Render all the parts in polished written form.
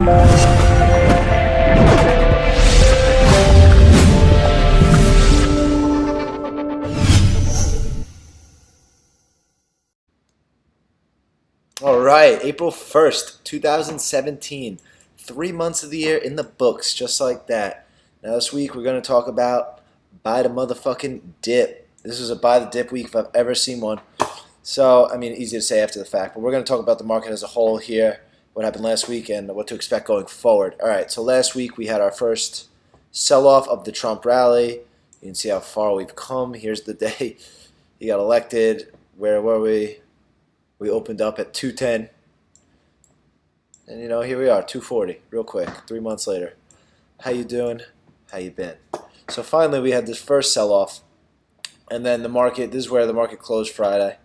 All right, April 1st, 2017. 3 months of the year in the books, just like that. Now, this week we're going to talk about buy the motherfucking dip. This is a buy the dip week if I've ever seen one. So, I mean, easy to say after the fact, but we're going to talk about the market as a whole here, what happened last week, and what to expect going forward. All right, so last week we had our first sell off of the Trump rally. You can see how far we've come. Here's the day he got elected. Where were we? We opened up at 210, and here we are, 240, real quick, 3 months later. How you doing? How you been? So finally, we had this first sell-off, and then the market. This is where the market closed Friday.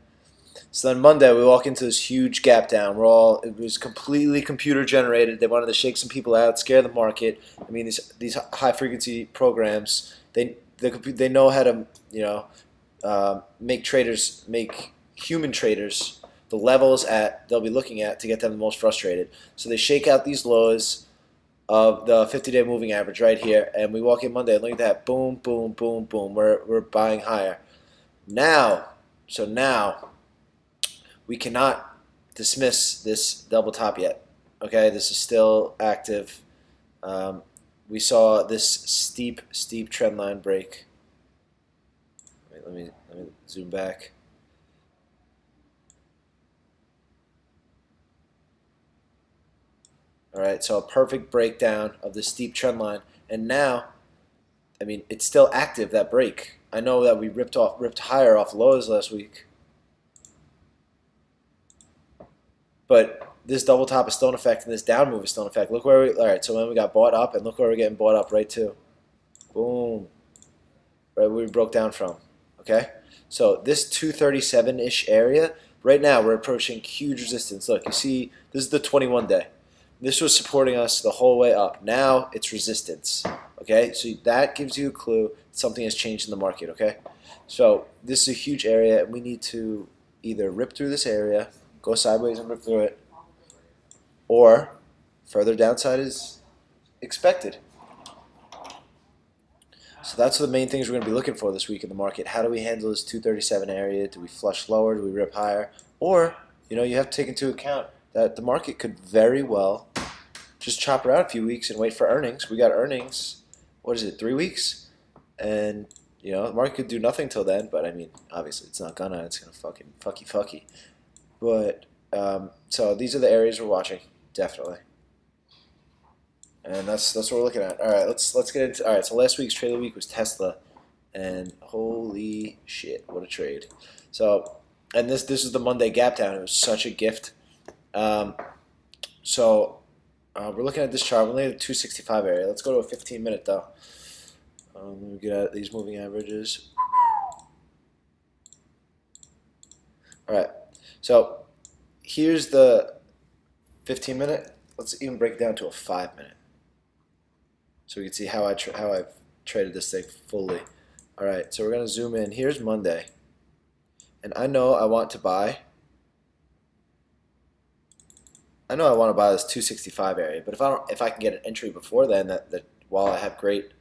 So then Monday, we walk into this huge gap down. It was completely computer generated. They wanted to shake some people out, scare the market. I mean, these high frequency programs, they know how to make human traders the levels they'll be looking at to get them the most frustrated. So they shake out these lows of the 50-day moving average right here, and we walk in Monday and look at that, boom, boom, boom, boom. We're buying higher. Now we cannot dismiss this double top yet. Okay, this is still active. We saw this steep trend line break. Let me zoom back. All right, so a perfect breakdown of the steep trend line, and now, I mean, it's still active, that break. I know that we ripped higher off lows last week, but this double top is still in effect, and this down move is still in effect. Look where all right, so when we got bought up, and look where we're getting bought up right to. Boom. Right where we broke down from, okay? So this 237-ish area, right now we're approaching huge resistance. Look, you see, this is the 21-day. This was supporting us the whole way up. Now it's resistance. Okay, so that gives you a clue something has changed in the market. Okay, so this is a huge area, and we need to either rip through this area, go sideways and rip through it, or further downside is expected. So that's the main things we're going to be looking for this week in the market. How do we handle this 237 area? Do we flush lower? Do we rip higher? Or, you have to take into account that the market could very well just chop around a few weeks and wait for earnings. We got earnings, 3 weeks? And, the market could do nothing till then, but I mean, obviously it's not gonna. It's gonna fucking fucky. But, so these are the areas we're watching, definitely. And that's what we're looking at. All right, let's get into. All right, so last week's trade of the week was Tesla, and holy shit, what a trade! So, and this is the Monday gap down. It was such a gift. We're looking at this chart. We're looking at the 265 area. Let's go to a 15-minute though. Let me get at these moving averages. All right. So here's the 15-minute. Let's even break it down to a 5-minute, so we can see how I've traded this thing fully. All right. So we're gonna zoom in. Here's Monday, and I know I want to buy. I know I want to buy this 265 area, but if I can get an entry before then, that while I have great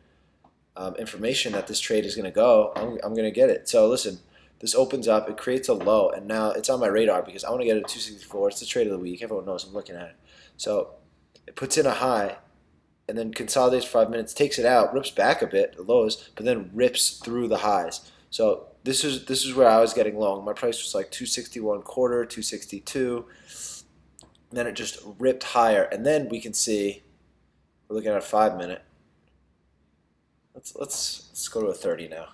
information that this trade is going to go, I'm going to get it. So listen, this opens up, it creates a low, and now it's on my radar because I want to get it at 264. It's the trade of the week. Everyone knows I'm looking at it. So it puts in a high, and then consolidates for 5 minutes, takes it out, rips back a bit, the lows, but then rips through the highs. So this is where I was getting long. My price was like 261 quarter, 262. And then it just ripped higher, and then we can see we're looking at a 5-minute. Let's go to a 30 now.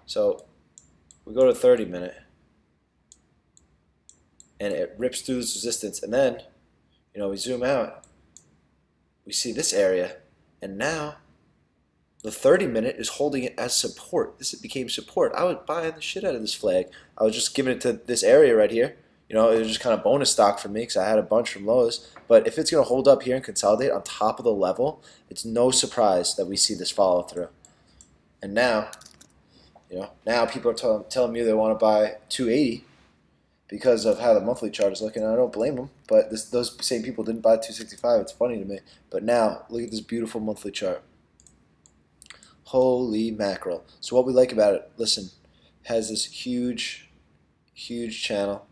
So we go to a 30-minute, and it rips through this resistance, and then we zoom out, we see this area, and now the 30-minute is holding it as support. This became support. I was buying the shit out of this flag. I was just giving it to this area right here. It was just kind of bonus stock for me because I had a bunch from lows. But if it's going to hold up here and consolidate on top of the level, it's no surprise that we see this follow through. And now, now people are telling me they want to buy 280, because of how the monthly chart is looking. I don't blame them, but those same people didn't buy 265. It's funny to me. But now, look at this beautiful monthly chart. Holy mackerel. So what we like about it, listen, has this huge, huge channel.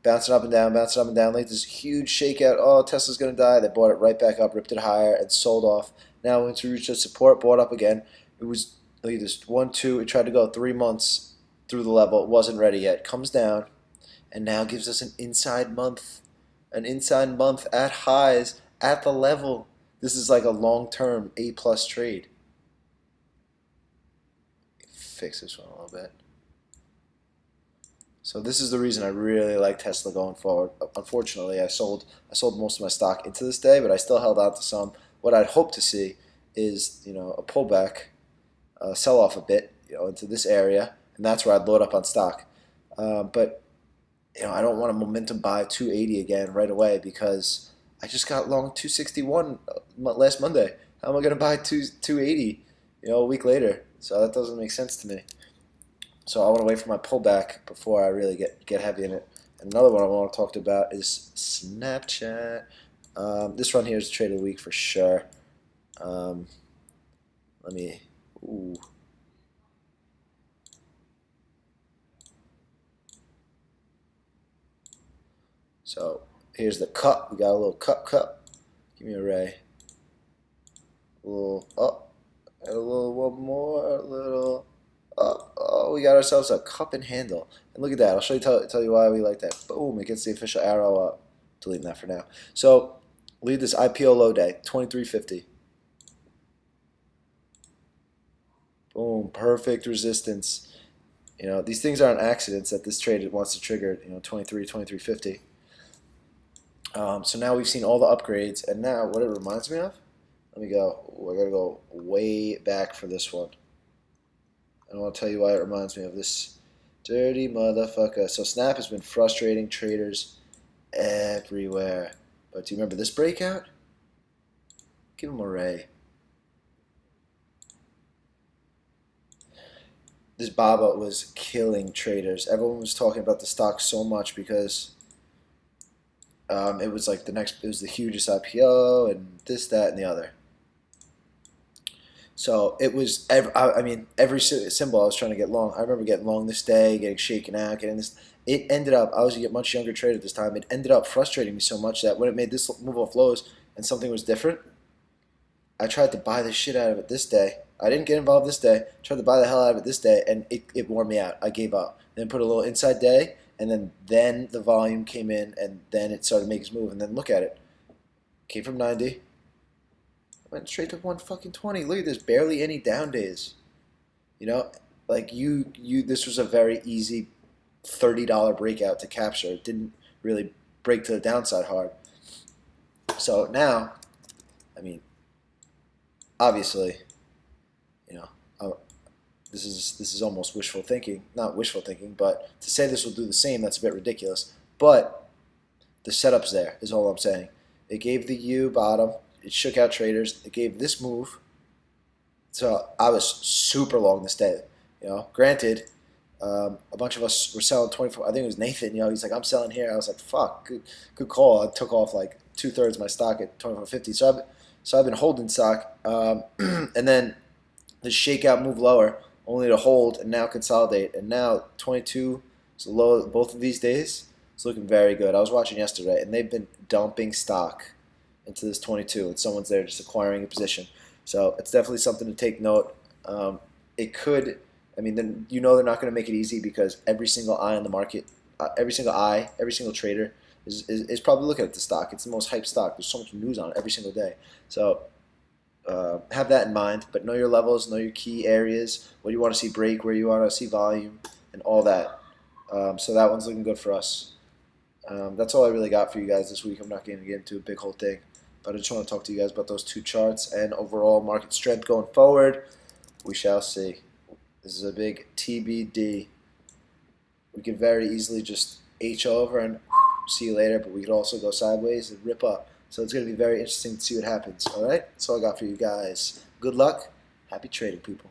Bouncing up and down, bouncing up and down. Like this huge shakeout. Oh, Tesla's going to die. They bought it right back up, ripped it higher, and sold off. Now, once we reached the support, bought up again. It was, look at this, 1, 2. It tried to go 3 months through the level. It wasn't ready yet. Comes down, and now gives us an inside month. An inside month at highs, at the level. This is like a long-term A-plus trade. Fix this one a little bit. So this is the reason I really like Tesla going forward. Unfortunately, I sold most of my stock into this day, but I still held on to some. What I'd hope to see is, a pullback, sell off a bit, into this area, and that's where I'd load up on stock. But I don't want a momentum buy 280 again right away because I just got long 261 last Monday. How am I going to buy 280, a week later? So that doesn't make sense to me. So I want to wait for my pullback before I really get heavy in it. And another one I want to talk about is Snapchat. This one here is trade of the week for sure. Ooh. So here's the cup. We got a little cup. Give me a ray. A little up. And a little one more. A little up. Oh, we got ourselves a cup and handle. And look at that. I'll tell you why we like that. Boom. It gets the official arrow up. Deleting that for now. So leave this IPO low day. 2350. Boom. Perfect resistance. These things aren't accidents that this trade wants to trigger, 2350. So now we've seen all the upgrades, and now what it reminds me of, let me go. I gotta go way back for this one. I want to tell you why it reminds me of this dirty motherfucker. So Snap has been frustrating traders everywhere. But do you remember this breakout? Give him a ray. This Baba was killing traders. Everyone was talking about the stock so much because it was like it was the hugest IPO and this, that, and the other. So it was, every symbol I was trying to get long. I remember getting long this day, getting shaken out, getting this. It ended up, I was a much younger trader at this time. It ended up frustrating me so much that when it made this move off lows and something was different, I tried to buy the shit out of it this day. I didn't get involved this day. Tried to buy the hell out of it this day, and it wore me out. I gave up. Then put a little inside day, and then the volume came in, and then it started to make its move. And then look at it. Came from 90. Went straight to 1 fucking 20. Look at this. Barely any down days. This was a very easy $30 breakout to capture. It didn't really break to the downside hard. So now, obviously, this is almost wishful thinking. Not wishful thinking, but to say this will do the same, that's a bit ridiculous. But the setup's there, is all I'm saying. It gave the U bottom. It shook out traders. It gave this move. So I was super long this day. Granted, a bunch of us were selling 24. I think it was Nathan. He's like, I'm selling here. I was like, fuck, good call. I took off like 2/3 of my stock at 24.50. So I've been holding stock, and then the shakeout move lower, only to hold and now consolidate. And now 22 is the low. Both of these days, it's looking very good. I was watching yesterday, and they've been dumping stock into this 22, and someone's there just acquiring a position. So it's definitely something to take note. It could, then they're not going to make it easy because every single eye on the market, every single trader is probably looking at the stock. It's the most hyped stock. There's so much news on it every single day. So have that in mind, but know your levels, know your key areas, what you want to see break, where you want to see volume, and all that. So that one's looking good for us. That's all I really got for you guys this week. I'm not going to get into a big whole thing, but I just want to talk to you guys about those two charts and overall market strength going forward. We shall see. This is a big TBD. We could very easily just H over and see you later, but we could also go sideways and rip up. So it's going to be very interesting to see what happens. All right? That's all I got for you guys. Good luck. Happy trading, people.